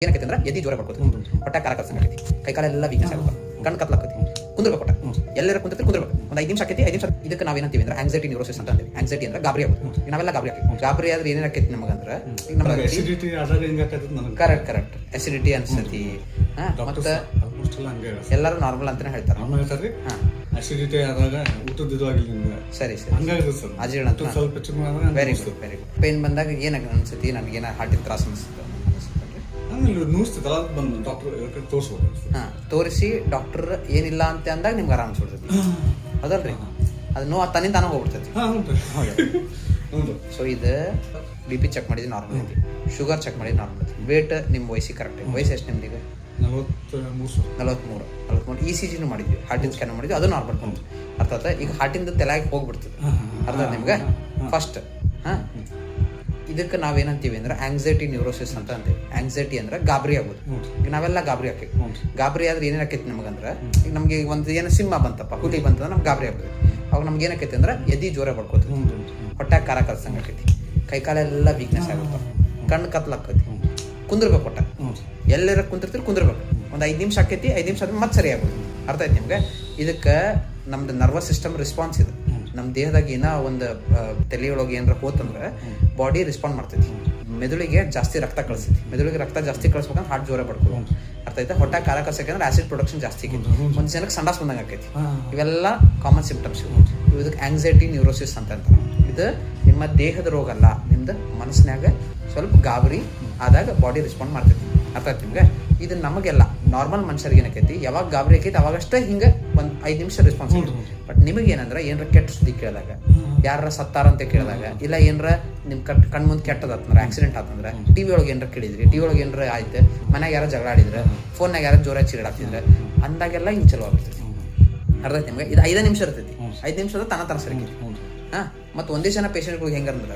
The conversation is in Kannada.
ಏನಕ್ಕೆ ಅಂದ್ರೆ ಎದಿ ಜ್ವರ ಬರ್ಕೋತೀವಿ, ಹೊಟ್ಟೆ ಕಾರ ಕಲ್ಸಂಗೈತಿ, ಕೈ ಕಾಲೆಲ್ಲ ವೀಕ್ನೆಸ್ ಆಗುತ್ತೆ, ಕಣ್ಣು ಕತ್ಲಾಕತಿ, ಕುಂದ್ರಬೇಕು ಹೊಟ್ಟೆ, ಎಲ್ಲರ ಕುಂತಿರ್ತೀವಿ ಕುಂದ್ರಬೇಕು. ಒಂದು 5 ನಿಮಿಷ ಆಕೈತಿ, 5 ನಿಮಿಷ ಇದಕ್ಕೆ ನಾವೇನಂತೀವಿ ಅಂದ್ರೆ ಆಂಗ್ಸೈಟಿ ನ್ಯೂರೋಸಿಸ್ ಅಂತ ಅಂತೀವಿ. ಆಂಗ್ಸೈಟಿ ಅಂದ್ರೆ ಗಾಬರಿ ಆಗುತ್ತೆ. ನಾವೆಲ್ಲ ಗಾಬರಿ ಆಕೈತಿ. ಗಾಬರಿ ಆದ್ರೆ ಏನೇನು ಆಕೈತಿ ನಮಗಂದ್ರೆ ಈಗ ನಮ್ಮ ಕರೆಕ್ಟ್ ಅಸಿಡಿಟಿ ಅನ್ಸತಿ. ಮತ್ತೆ ಎಲ್ಲರೂ ನಾರ್ಮಲ್ ಅಂತಾನೆ ಹೇಳ್ತಾರೆ. ಅಸಿಡಿಟಿ ಆದಾಗ ಊಟದ ಸರಿ ಅಜೀರ್ಣ ಅಂತ. ವೆರಿ ಗುಡ್ ಪೇನ್ ಬಂದಾಗ ಏನ ಅನ್ಸತಿ, ನನಗೇನ ಹಾರ್ಟಿನ ತ್ರಾಸ ಅನಿಸುತ್ತೆ. ತೋರಿಸಿ ಡಾಕ್ಟರ್ ಏನಿಲ್ಲ ಅಂತ ಅಂದಾಗ ನಿಮ್ಗೆ ಆರಾಮ್ ಅನ್ಸ್ಬಿಡ್ತೈತಿ, ಅದಲ್ರಿ? ಅದು ನೋವು ತನ್ನಿಂದ ತಾನೇ ಹೋಗ್ಬಿಡ್ತೈತಿ. ಸೊ ಇದು ಬಿ ಪಿ ಚೆಕ್ ಮಾಡಿದ್ರೆ ನಾರ್ಮಲ್ ಐತಿ, ಶುಗರ್ ಚೆಕ್ ಮಾಡಿದ್ರೆ ನಾರ್ಮಲ್ ಐತಿ, ವೇಟ್ ನಿಮ್ಮ ವಯಸ್ಸಿಗೆ ಕರೆಕ್ಟ್ ಐತಿ. ವಯಸ್ಸು ಎಷ್ಟು ನಿಮ್ದು? ಈಗ 43. ಇ ಸಿ ಜಿನೂ ಮಾಡಿದ್ವಿ, ಹಾರ್ಟಿನ ಸ್ಕ್ಯಾನ್ ಮಾಡಿದ್ವಿ, ಅದು ನಾರ್ಮಲ್ ಬಂತು. ಅರ್ಥ ಆಯ್ತಾ? ಈಗ ಹಾರ್ಟಿಂದ ತಲೆಗೆ ಹೋಗ್ಬಿಡ್ತದೆ. ಅರ್ಥ ಆಯ್ತು ನಿಮ್ಗೆ? ಫಸ್ಟ್ ಇದಕ್ಕೆ ನಾವೇನಂತೀವಿ ಅಂದ್ರೆ ಆಂಗ್ಸೈಟಿ ನ್ಯೂರೋಸಿಸ್ ಅಂತ ಅಂತೀವಿ. ಆಂಗ್ಸೈಟಿ ಅಂದ್ರೆ ಗಾಬರಿ ಆಗೋದು. ಈಗ ನಾವೆಲ್ಲ ಗಾಬರಿ ಆಕೈತಿ. ಗಾಬರಿ ಆದ್ರೆ ಏನೇನು ಆಕೈತಿ ನಮಗಂದ್ರೆ, ಈಗ ನಮ್ಗೆ ಒಂದು ಏನೋ ಸಿಂಹ ಬಂತಪ್ಪ, ಹುಲಿ ಬಂತಂದ್ರೆ ನಮ್ಗೆ ಗಾಬರಿ ಆಗ್ತದೆ. ಅವಾಗ ನಮ್ಗೆ ಏನಾಕೈತಿ ಅಂದ್ರೆ ಎದಿ ಜ್ವರ ಬರ್ಕೋತೀವಿ, ಹೊಟ್ಟೆ ಕಾರ ಕಲ್ಸಂಗೆ ಆಕೈತಿ, ಕೈ ಕಾಲೆಲ್ಲ ವೀಕ್ನೆಸ್ ಆಗುತ್ತೆ, ಕಣ್ಣು ಕತ್ಲಾಕತಿ, ಕುಂದ್ರಬೇಕು ಹೊಟ್ಟೆ, ಎಲ್ಲರ ಕುಂತಿರ್ತೀರಿ ಕುಂದ್ರಬೇಕು. ಒಂದು 5 ನಿಮಿಷ ಆಕೈತಿ, 5 ನಿಮಿಷ ಆದ್ಮೇಲೆ ಮತ್ತೆ ಸರಿ ಆಗೋದು. ಅರ್ಥ ಆಯ್ತು ನಿಮ್ಗೆ? ಇದಕ್ಕೆ ನಮ್ದು ನರ್ವಸ್ ಸಿಸ್ಟಮ್ ರೆಸ್ಪಾನ್ಸ್ ಇದೆ. ನಮ್ಮ ದೇಹದಾಗ ಏನೋ ಒಂದು ತಲೆಯೊಳಗೆ ಏನಾರ ಹೋತಂದ್ರೆ ಬಾಡಿ ರೆಸ್ಪಾಂಡ್ ಮಾಡ್ತೈತಿ, ಮೆದುಳಿಗೆ ಜಾಸ್ತಿ ರಕ್ತ ಕಳಿಸ್ತೈತಿ. ಮೆದುಳಿಗೆ ರಕ್ತ ಜಾಸ್ತಿ ಕಳಿಸ್ಬೇಕಂದ್ರೆ ಹಾರ್ಟ್ ಜ್ವರ ಪಡ್ಕೊಳ್ಳೋ. ಅರ್ಥ ಆಯ್ತಾ? ಹೊಟ್ಟೆ ಕಾರ ಕಳ್ಸಕ್ಕೆ ಆಸಿಡ್ ಪ್ರೊಡಕ್ಷನ್ ಜಾಸ್ತಿ ಆಗೈತಿ, ಒಂದು ಜನಕ್ಕೆ ಸಂಡಾಸ್ ಬಂದಂಗೆ ಆಕೈತಿ. ಇವೆಲ್ಲ ಕಾಮನ್ ಸಿಂಪ್ಟಮ್ಸ್. ಇದಕ್ಕೆ ಆಂಗ್ಸೈಟಿ ನ್ಯೂರೋಸಿಸ್ ಅಂತ ಅಂತಾರೆ. ಇದು ನಿಮ್ಮ ದೇಹದ ರೋಗ ಅಲ್ಲ, ನಿಮ್ದು ಮನಸ್ಸಿನಾಗ ಸ್ವಲ್ಪ ಗಾಬರಿ ಆದಾಗ ಬಾಡಿ ರೆಸ್ಪಾಂಡ್ ಮಾಡ್ತೈತಿ. ಅರ್ಥ ಆಯ್ತು ನಿಮ್ಗೆ? ಇದು ನಮಗೆಲ್ಲ ನಾರ್ಮಲ್ ಮನುಷ್ಯರಿಗೆ ಏನಕ್ಕೈತಿ, ಯಾವಾಗ ಗಾಬರಿ ಆಕೈತಿ ಅವಾಗಷ್ಟೇ ಹಿಂಗೆ ಒಂದು 5 ನಿಮಿಷ ರೆಸ್ಪಾನ್ಸ್ ಐತಿ. ಬಟ್ ನಿಮಗೆ ಏನಂದ್ರೆ ಏನಾರ ಕೆಟ್ಟ ಸುದ್ದಿ ಕೇಳಿದಾಗ, ಯಾರ ಸತ್ತಾರ ಅಂತ ಕೇಳಿದಾಗ, ಇಲ್ಲ ಏನಾರ ನಿಮ್ಮ ಕಣ್ ಮುಂದೆ ಕೆಟ್ಟದಾತಂದ್ರೆ, ಆಕ್ಸಿಡೆಂಟ್ ಆತಂದ್ರೆ, ಟಿವಿ ಒಳಗೆ ಏನಾರ ಕೇಳಿದ್ರಿ, ಟಿವಿ ಒಳಗೆ ಏನಾರ ಆಯ್ತು, ಮನ್ಯಾಗ ಯಾರು ಜಗಳ ಆಡಿದ್ರೆ, ಫೋನ್ನಾಗ ಯಾರು ಜೋರ ಚೀಡಾಡ್ತಿದ್ರೆ, ಅಂದಾಗೆಲ್ಲ ಹಿಂಗೆ ಚಲೋ ಆಗ್ತೈತಿ. ಅರ್ಥ ಆಯ್ತು ನಿಮ್ಗೆ? ಇದು 5 ನಿಮಿಷ ಇರ್ತೈತಿ. 5 ನಿಮಿಷದ ತನ ಸರಿಕೈತಿ. ಮತ್ತು ಒಂದೇ ಜನ ಪೇಷಂಟ್ಗಳಿಗೆ ಹೆಂಗಂದ್ರೆ